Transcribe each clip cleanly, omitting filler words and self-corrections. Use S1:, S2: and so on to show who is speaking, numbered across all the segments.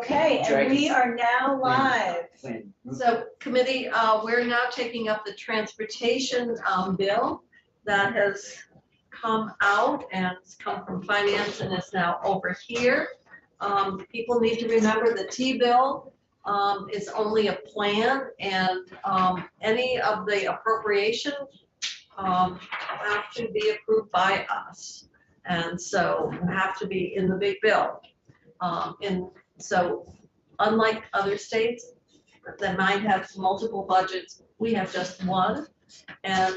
S1: Okay, and we are now live.
S2: So committee, we're now taking up the transportation bill that has come out and it's come from finance and is now over here. People need to remember the T-bill is only a plan, and any of the appropriations have to be approved by us, and so have to be in the big bill. So unlike other states that might have multiple budgets, we have just one. And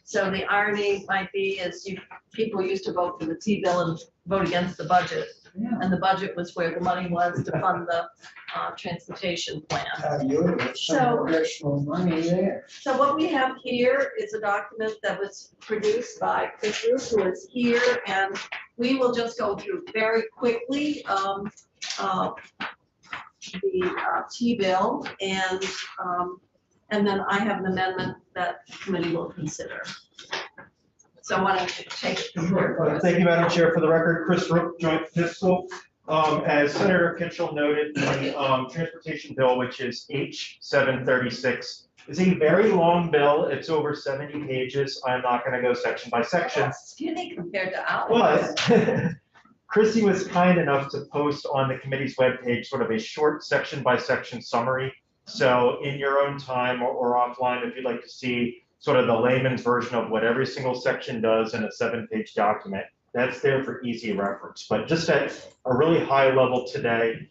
S2: so the irony might be is people used to vote for the T-bill and vote against the budget. Yeah. And the budget was where the money was to fund the transportation plan.
S3: So additional money there.
S2: So what we have here is a document that was produced by Chris Root, who is here, and we will just go through very quickly the T-bill, and then I have an amendment that the committee will consider. So why don't you take it from here?
S4: Thank you, Madam Chair. For the record, Chris Rook, Joint Fiscal. As Senator Kitchell noted, the transportation bill, which is H736, is a very long bill. It's over 70 pages. I'm not going to go section by section.
S2: That's skinny compared to ours.
S4: But Chrissy was kind enough to post on the committee's webpage sort of a short section by section summary. So in your own time or offline, if you'd like to see sort of the layman's version of what every single section does in a 7-page document, that's there for easy reference. But just at a really high level today,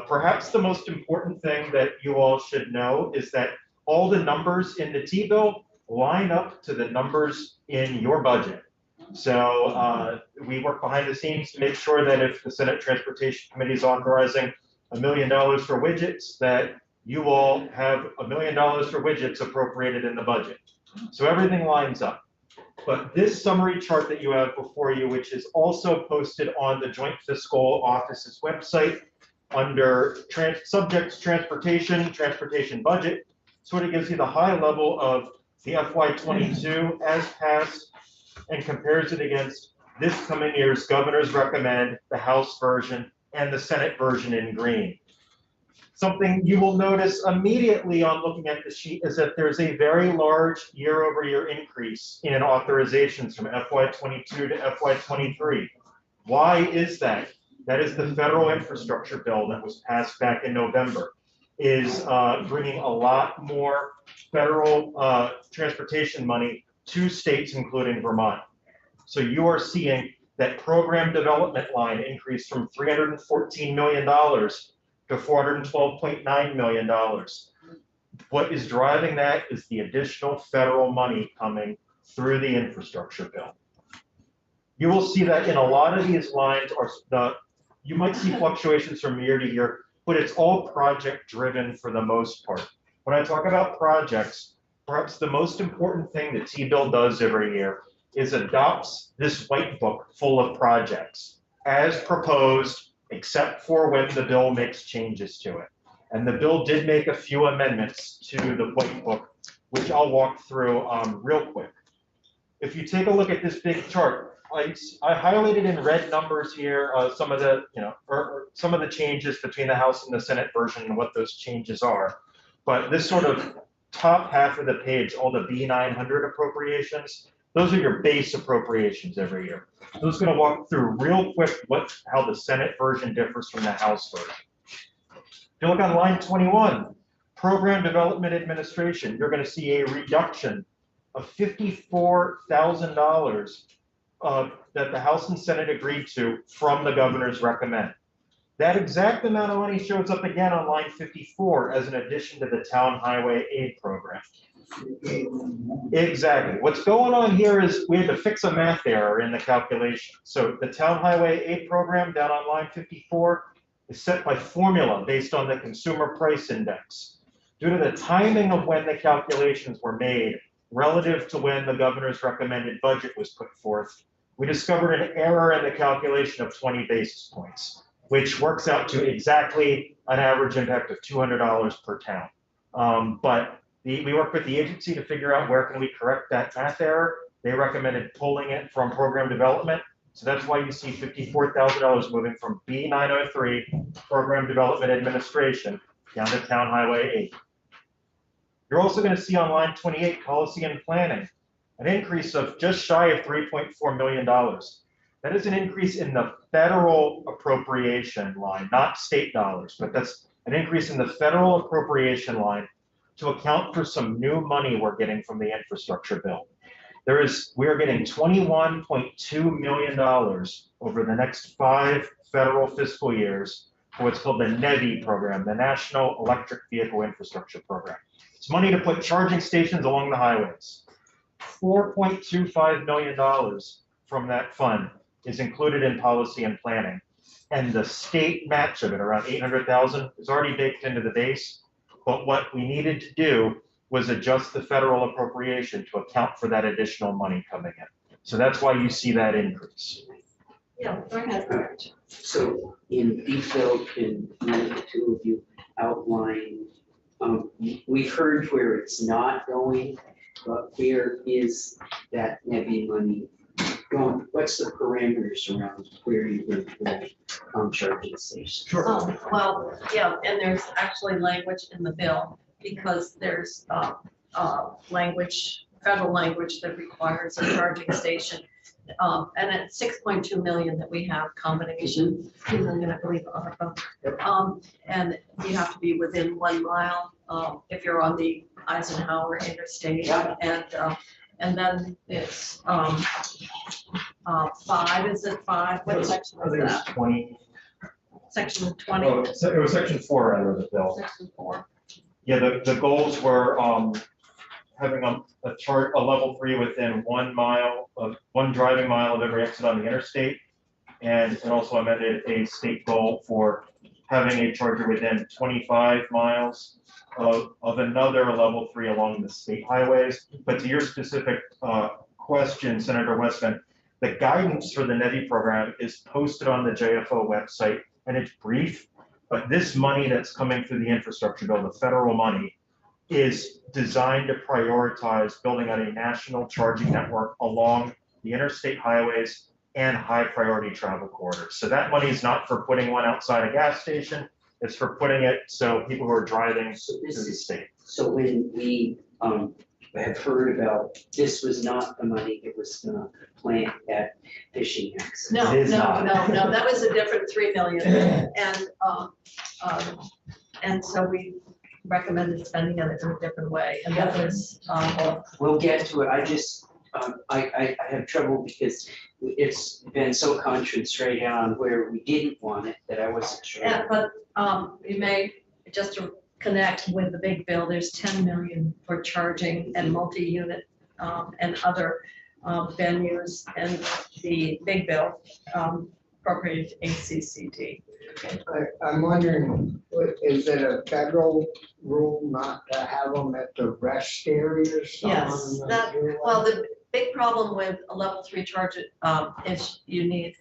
S4: perhaps the most important thing that you all should know is that all the numbers in the T-bill line up to the numbers in your budget. So we work behind the scenes to make sure that if the Senate Transportation Committee is authorizing $1 million for widgets, that you all have $1 million for widgets appropriated in the budget. So everything lines up. But this summary chart that you have before you, which is also posted on the Joint Fiscal Office's website under subjects transportation budget, sort of gives you the high level of the FY22 as passed and compares it against this coming year's governor's recommend, the House version, and the Senate version in green. Something you will notice immediately on looking at the sheet is that there's a very large year-over-year increase in authorizations from FY22 to FY23. Why is that? That is the federal infrastructure bill that was passed back in November, is bringing a lot more federal transportation money to states, including Vermont. So you are seeing that program development line increase from $314 million to $412.9 million. What is driving that is the additional federal money coming through the infrastructure bill. You will see that in a lot of these lines you might see fluctuations from year to year, but it's all project driven for the most part. When I talk about projects, perhaps the most important thing that T-bill does every year is adopts this white book full of projects as proposed, except for when the bill makes changes to it. And the bill did make a few amendments to the white book, which I'll walk through real quick. If you take a look at this big chart, I highlighted in red numbers here some of the, some of the changes between the House and the Senate version and what those changes are. But this sort of top half of the page, all the B900 appropriations, those are your base appropriations every year. I'm just going to walk through real quick how the Senate version differs from the House version. If you look on line 21, Program Development Administration, you're going to see a reduction of $54,000 that the House and Senate agreed to from the governor's recommend. That exact amount of money shows up again on line 54 as an addition to the Town Highway Aid Program. Exactly. What's going on here is we had to fix a math error in the calculation. So the Town Highway Aid Program down on line 54 is set by formula based on the Consumer Price Index. Due to the timing of when the calculations were made relative to when the governor's recommended budget was put forth, we discovered an error in the calculation of 20 basis points, which works out to exactly an average impact of $200 per town. But we worked with the agency to figure out where can we correct that math error. They recommended pulling it from program development So that's why you see $54,000 moving from B903, Program Development Administration, down to Town Highway 8. You're also going to see on line 28, Policy and Planning, an increase of just shy of $3.4 million. That is an increase in the federal appropriation line, not state dollars, but that's an increase in the federal appropriation line to account for some new money we're getting from the infrastructure bill. We are getting $21.2 million over the next 5 federal fiscal years for what's called the NEVI program, the National Electric Vehicle Infrastructure Program. It's money to put charging stations along the highways. $4.25 million from that fund is included in policy and planning. And the state match of it, around $800,000, is already baked into the base. But what we needed to do was adjust the federal appropriation to account for that additional money coming in. So that's why you see that increase.
S2: Yeah, go ahead, Robert.
S5: So in detail, can the two of you outline, we've heard where it's not going, but where is that NEVI money going? What's the parameters around where you're going to put charging stations?
S2: Oh, well, yeah, and there's actually language in the bill because there's federal language that requires a charging station. And it's 6.2 million that we have combination, 2 million, I believe, ARPA. And you have to be within 1 mile if you're on the Eisenhower Interstate. And then it's 5, is it 5? What section
S4: I
S2: is
S4: think it's
S2: that?
S4: 20.
S2: Section 20?
S4: Oh, so it was section 4 under the bill.
S2: Section 4.
S4: Yeah, the goals were having a level 3 within 1 mile of 1 driving mile of every exit on the interstate, and it also amended a state goal for having a charger within 25 miles of another level 3 along the state highways. But to your specific question, Senator Westman, the guidance for the NEVI program is posted on the JFO website, and it's brief. But this money that's coming through the infrastructure bill, the federal money, is designed to prioritize building out a national charging network along the interstate highways and high priority travel corridors. So that money is not for putting one outside a gas station, it's for putting it so people who are driving to the state.
S5: So when we have heard about, this was not the money that was going to plant at fishing access.
S2: No,
S4: It is
S2: no,
S4: not.
S2: no, that was a different 3 million. And so we recommended spending it in a different way. And that was,
S5: We'll get to it. I just, I have trouble because it's been so concentrated on where we didn't want it that I wasn't sure.
S2: yeah, but you may, just to connect with the big bill, there's 10 million for charging and multi-unit and other venues, and the big bill appropriated ACCD.
S3: I'm wondering, is it a federal rule not to have them at the rest areas?
S2: Yes, well, the big problem with a level 3 charge is you need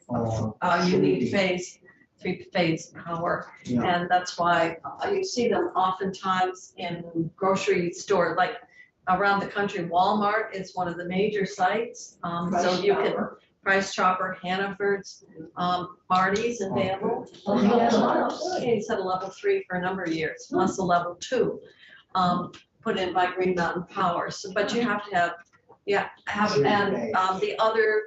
S2: three-phase power.
S3: Yeah.
S2: And that's why you see them oftentimes in grocery stores, like around the country. Walmart is one of the major sites. So you can, Price Chopper, Hannaford's, Marty's and Danville. It's at a level 3 for a number of years, plus a level 2 put in by Green Mountain Power. So, but you have to have, and the other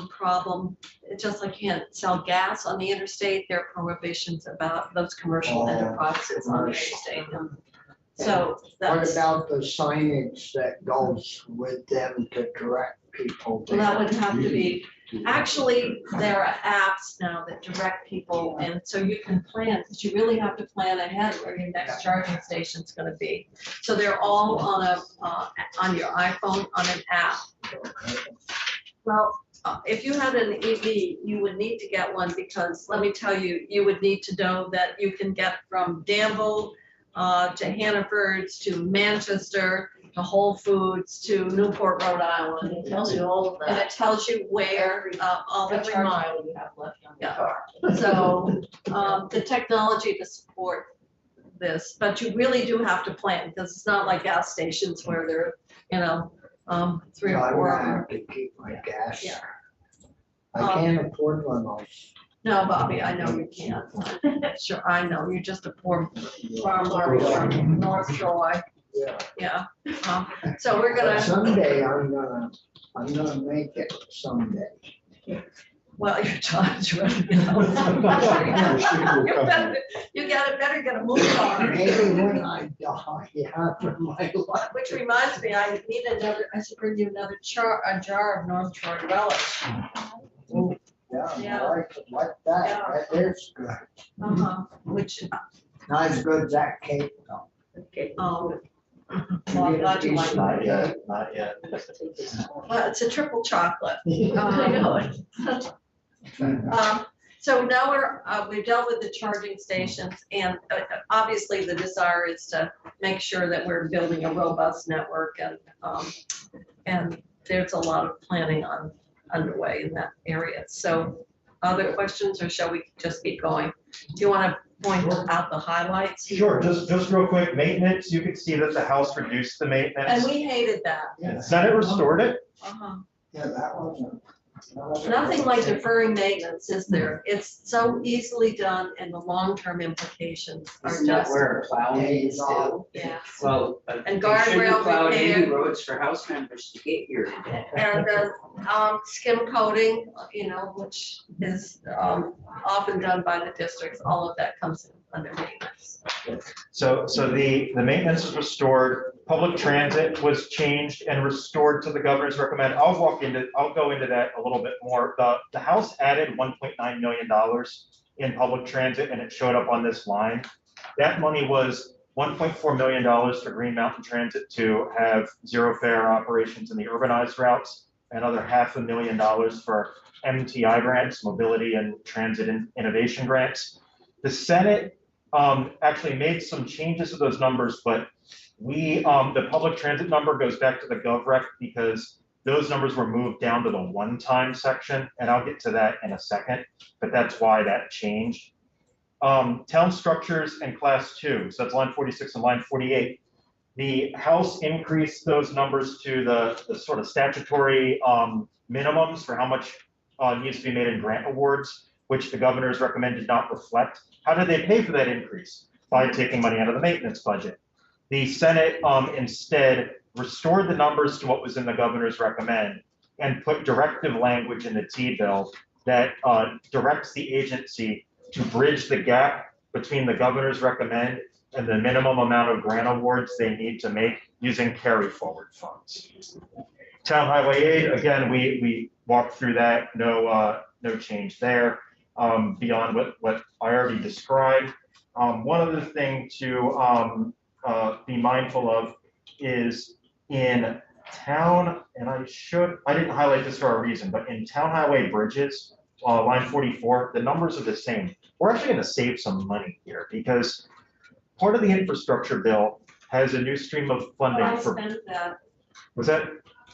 S2: problem, it's just like you can't sell gas on the interstate. There are prohibitions about those commercial enterprises on the interstate. So
S3: What
S2: that's,
S3: about the signage that goes with them to direct people?
S2: well, that would have to be, actually, there are apps now that direct people, and so you can plan, because you really have to plan ahead where your next charging station is going to be. So they're all on on your iPhone on an app. Well, if you had an EV, you would need to get one, because let me tell you, you would need to know that you can get from Danville to Hannaford's to Manchester to Whole Foods to Newport, Rhode Island.
S1: It tells you all of
S2: And
S1: that.
S2: it tells you where all the
S1: Every
S2: charging.
S1: mile you have left on the
S2: Yeah.
S1: car.
S2: So the technology to support this, but you really do have to plan, because it's not like gas stations where there are, 3 or 4 of
S3: I
S2: them.
S3: have to keep my gas.
S2: Yeah.
S3: I can't afford limos.
S2: No, Bobby, I know you can't. Sure, I know, you're just a poor farmer from North Troy,
S3: Yeah.
S2: yeah. So we're
S3: But
S2: gonna,
S3: someday I'm gonna make it someday.
S2: well, your time's running out. You better get a move on.
S3: Maybe when I die after my life.
S2: Which reminds me, I need another, I should bring you another a jar of North Troy relish.
S3: Yeah,
S2: Yeah.
S3: like that, that is good.
S2: Which,
S3: Not as good as that cake though.
S2: well, I'm glad you like it.
S4: Not yet, not yet.
S2: Well, it's a triple chocolate.
S3: I
S2: know it. So now we've dealt with the charging stations, and obviously the desire is to make sure that we're building a robust network, and there's a lot of planning underway in that area. So other questions, or shall we just keep going? Do you want to point out the highlights?
S4: Sure, just real quick, maintenance, you could see that the House reduced the
S2: And
S4: maintenance.
S2: we hated that.
S3: Yeah.
S4: The Senate restored it.
S3: Yeah, that wasn't.
S2: Nothing like deferring maintenance, is there? It's so easily done, and the long-term implications are
S5: Isn't that
S2: just,
S5: where plowing is too?
S2: yeah.
S5: Well,
S2: And
S5: they shouldn't
S2: guardrail
S5: have plowed any
S2: repair.
S5: roads for house members to get here.
S2: And skim coating, which is often done by the districts, all of that comes in under maintenance.
S4: So the maintenance was restored, public transit was changed and restored to the governor's recommend. I'll go into that a little bit more. The House added $1.9 million in public transit, and it showed up on this line. That money was $1.4 million for Green Mountain Transit to have zero fare operations in the urbanized routes, another $500,000 for MTI grants, mobility and transit innovation grants. The Senate actually made some changes to those numbers, but the public transit number goes back to the GovRec because those numbers were moved down to the one-time section, and I'll get to that in a second, but that's why that changed. Town structures and class 2, so that's line 46 and line 48. The House increased those numbers to the sort of statutory minimums for how much needs to be made in grant awards, which the governor's recommend did not reflect. How did they pay for that increase? By taking money out of the maintenance budget. The Senate instead restored the numbers to what was in the governor's recommend and put directive language in the T-bill that directs the agency to bridge the gap between the governor's recommend and the minimum amount of grant awards they need to make using carry forward funds. Town Highway Aid, again, we walked through that, no change there beyond what I already described. One other thing to be mindful of is in town, and I didn't highlight this for a reason, but in town highway bridges, line 44, the numbers are the same. We're actually going to save some money here because part of the infrastructure bill has a new stream of funding
S2: I
S4: for.
S2: spent that,
S4: Was that?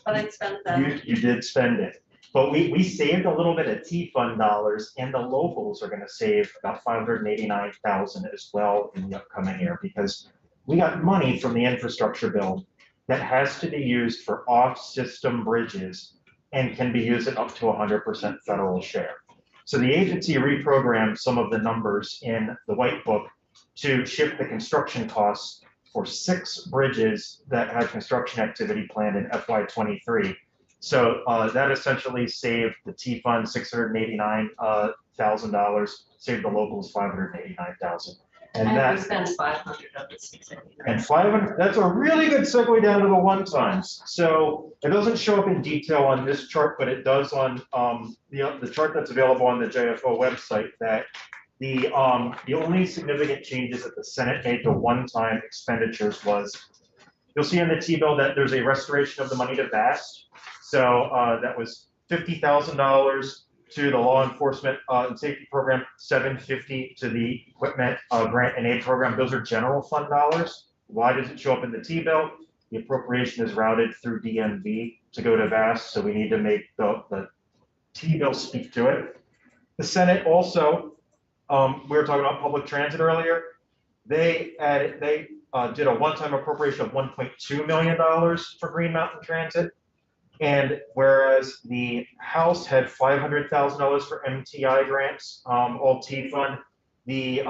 S2: but I spent that.
S4: You did spend it, but we saved a little bit of T-fund dollars, and the locals are going to save about $589,000 as well in the upcoming year because we got money from the infrastructure bill that has to be used for off-system bridges and can be used at up to 100% federal share. So the agency reprogrammed some of the numbers in the white book to shift the construction costs for 6 bridges that had construction activity planned in FY23. So that essentially saved the T-fund $689,000, saved the locals $589,000. And
S2: We
S4: that,
S2: spent 500 of the 689.
S4: and 500, that's a really good segue down to the one-times. So it doesn't show up in detail on this chart, but it does on the chart that's available on the JFO website, that the only significant changes that the Senate made to one-time expenditures was, you'll see in the T-bill that there's a restoration of the money to VAST. So that was $50,000 to the law enforcement and safety program, $750 to the equipment grant and aid program. Those are general fund dollars. Why does it show up in the T-bill? The appropriation is routed through DMV to go to VAST, so we need to make the T-bill speak to it. The Senate also, we were talking about public transit earlier. They did a one-time appropriation of $1.2 million for Green Mountain Transit. And whereas the House had $500,000 for MTI grants, all T fund, the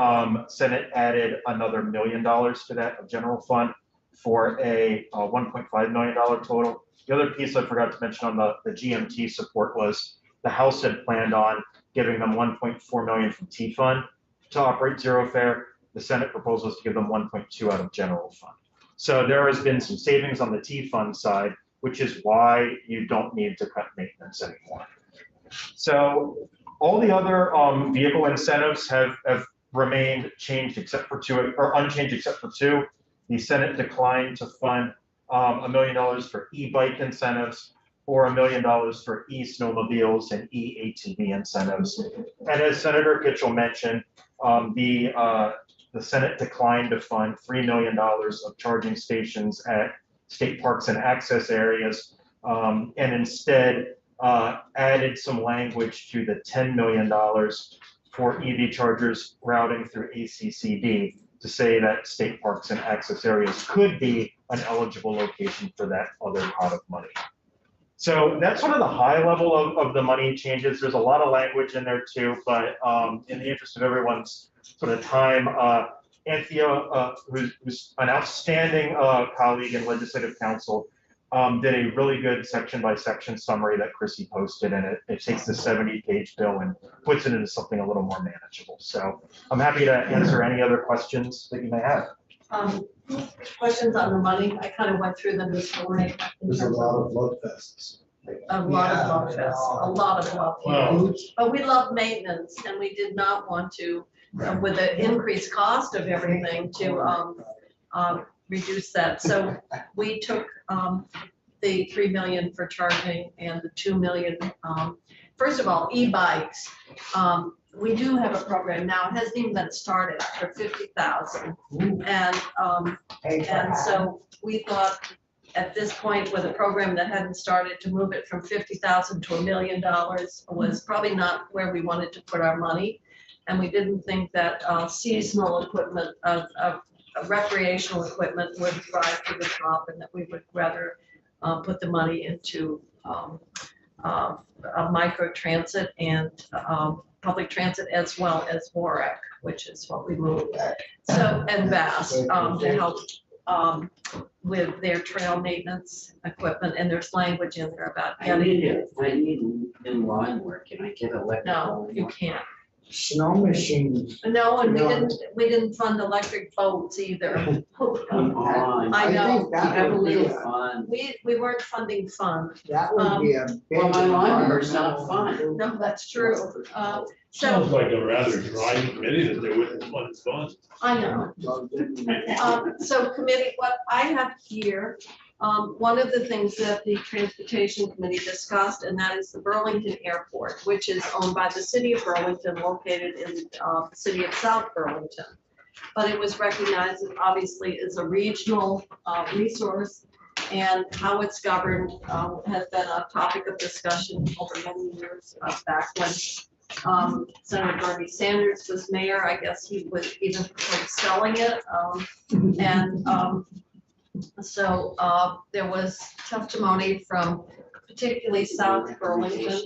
S4: Senate added another $1 million to that of general fund for a $1.5 million total. The other piece I forgot to mention on the GMT support was the House had planned on giving them $1.4 million from T fund to operate zero fare. The Senate proposal is to give them 1.2 out of general fund. So there has been some savings on the T fund side, which is why you don't need to cut maintenance anymore. So all the other vehicle incentives have remained changed except for two, or unchanged except for two. The Senate declined to fund $1 million for e-bike incentives or $1 million for e-snowmobiles and e-ATV incentives. And as Senator Kitchell mentioned, the Senate declined to fund $3 million of charging stations at state parks and access areas, and instead added some language to the $10 million for EV chargers routing through ACCD to say that state parks and access areas could be an eligible location for that other pot of money. So that's sort of the high level of the money changes. There's a lot of language in there too, but in the interest of everyone's sort of time, Anthea, who's an outstanding colleague in legislative council, did a really good section by section summary that Chrissy posted, and it takes the 70-page bill and puts it into something a little more manageable. So I'm happy to answer any other questions that you may have.
S2: Questions on the money? I kind of went through them this morning.
S6: There's a lot of blood fests.
S2: A lot of love fests, a lot of love.
S6: Well,
S2: But we love maintenance, and we did not want to, with the increased cost of everything, to reduce that. So we took the $3 million for charging and the $2 million. First of all, e-bikes. We do have a program now. It hasn't even been started for 50,000, and so we thought at this point with a program that hadn't started to move it from 50,000 to $1 million was probably not where we wanted to put our money, and we didn't think that seasonal equipment of recreational equipment would drive to the top, and that we would rather put the money into a micro transit and public transit, as well as WAREC, which is what we moved. So, and VAS to help with their trail maintenance equipment, and there's language in there about
S5: I
S2: getting.
S5: need new line work. Can I get electrical?
S2: No, you can't.
S3: Snow machines.
S2: No, and
S3: No.
S2: we didn't fund electric boats either.
S5: Come on.
S2: I know.
S3: think that
S5: Have a
S3: would be
S5: little
S3: a-
S5: fun.
S2: We weren't funding fun.
S3: That would be a big.
S5: Well, my lawnmower's not fun.
S2: No, that's true.
S7: Sounds
S2: So,
S7: like a rather dry committee that they wouldn't want to fund.
S2: I know. So committee, what I have here, one of the things that the Transportation Committee discussed, and that is the Burlington Airport, which is owned by the city of Burlington, located in the city of South Burlington. But it was recognized, obviously, as a regional resource, and how it's governed has been a topic of discussion over many years, back when Senator Bernie Sanders was mayor. I guess he was even selling it. So there was testimony from particularly South Burlington,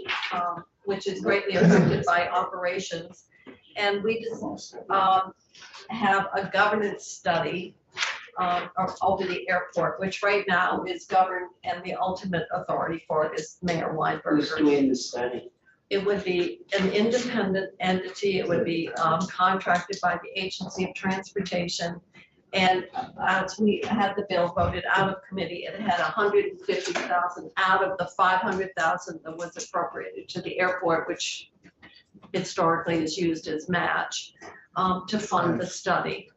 S2: which is greatly affected by operations. And we just have a governance study over the airport, which right now is governed, and the ultimate authority for it is Mayor
S5: Who's
S2: Weinberger.
S5: doing the study?
S2: It would be an independent entity. It would be contracted by the Agency of Transportation. And as we had the bill voted out of committee, it had 150,000 out of the 500,000 that was appropriated to the airport, which historically is used as match to fund the study.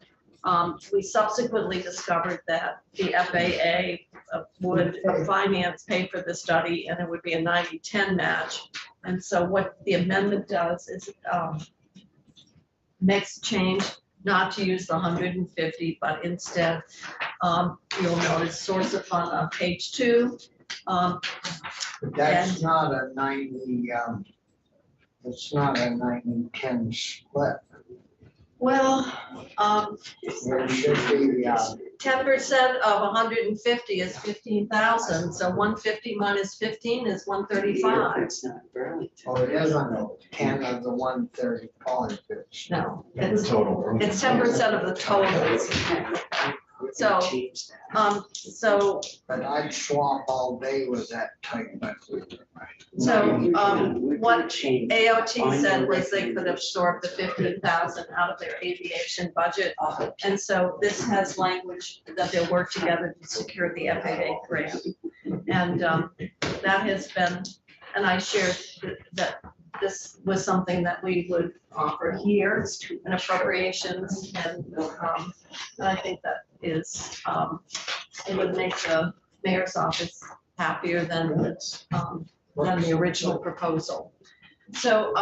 S2: We subsequently discovered that the FAA would finance, pay for the study, and it would be a 90-10 match. And so what the amendment does is makes change not to use the 150, but instead you'll notice source of fund on page 2.
S3: But that's not a 90, it's not a 90-10 split.
S2: Well,
S3: There should be,
S2: 10% of 150 is 15,000, so 150 minus 15 is 135.
S5: It's not Burlington.
S3: Oh, it is on the 10 of the 130 polling pitch.
S2: No,
S4: The
S2: it's
S4: total.
S2: 10% of the totals. So,
S5: Change that.
S2: So,
S3: But I'd swap all day with that type, but.
S2: so,
S5: We're gonna
S2: what
S5: change that.
S2: AOT said was they could absorb the 15,000 out of their aviation budget. And so this has language that they'll work together to secure the FAA grant. And that has been, and I shared that this was something that we would offer here in appropriations. And I think that is, it would make the mayor's office happier than the original proposal. So,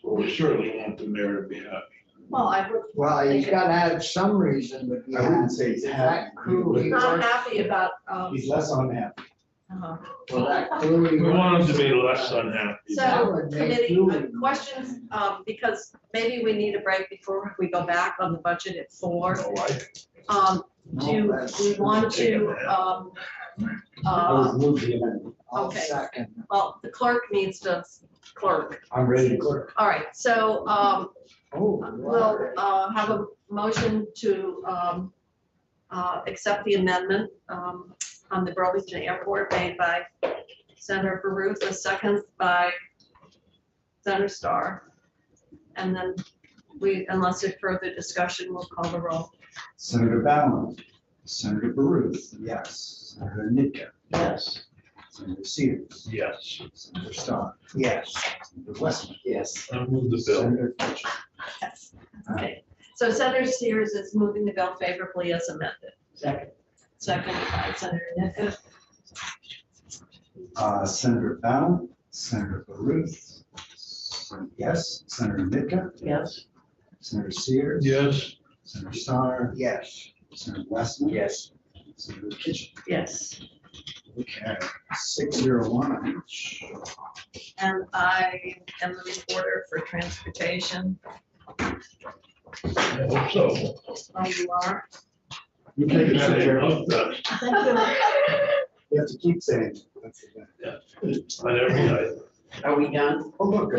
S7: We surely want the mayor to be happy.
S2: well, I would,
S3: Well, he's gotta have some reason to be
S6: I wouldn't
S3: happy.
S6: say he's
S3: That
S6: happy.
S3: crew he
S2: not
S3: works-
S2: happy about,
S6: He's less unhappy.
S3: well, that crew he
S7: We want him
S3: works-
S7: to be less unhappy.
S3: That
S2: so
S3: would make
S2: committee
S3: you-
S2: questions, because maybe we need a break before we go back on the budget at 4.
S7: Oh,
S2: Do we want to,
S6: I would move the amendment.
S3: I'll
S2: Okay.
S3: second.
S2: well, the clerk needs to clerk.
S6: I'm ready to clerk.
S2: All right, so
S3: Oh,
S2: we'll have a motion to accept the amendment on the Burlington Airport made by Senator Baruth, a second by Senator Starr. And then we, unless there's further discussion, we'll call the roll.
S8: Senator Ballin, Senator Baruth, yes. Senator Nitka,
S4: Yes.
S8: Senator Sears,
S7: yes,
S8: Senator Starr,
S3: yes.
S8: Senator Westman,
S5: Yes.
S7: I move the bill.
S8: Senator Fitch.
S2: Yes. Okay, so Senator Sears is moving the bill favorably as amended.
S5: Second.
S2: Second by Senator Nitka.
S8: Senator Ballin, Senator Baruth, yes. Senator Nitka,
S5: Yes.
S8: Senator Sears.
S7: Yes,
S8: Senator Starr,
S3: Yes.
S8: Senator Westman.
S5: Yes.
S8: Senator Kitchen.
S2: Yes,
S8: Okay, 601 on each.
S2: and I am the reporter for transportation.
S7: I hope so.
S2: Oh, you are?
S8: You take it,
S7: Yeah,
S8: Senator.
S7: love that.
S2: Thank you.
S8: You have to keep saying. That's the thing.
S7: On every night.
S5: Are we done?
S8: Oh, look.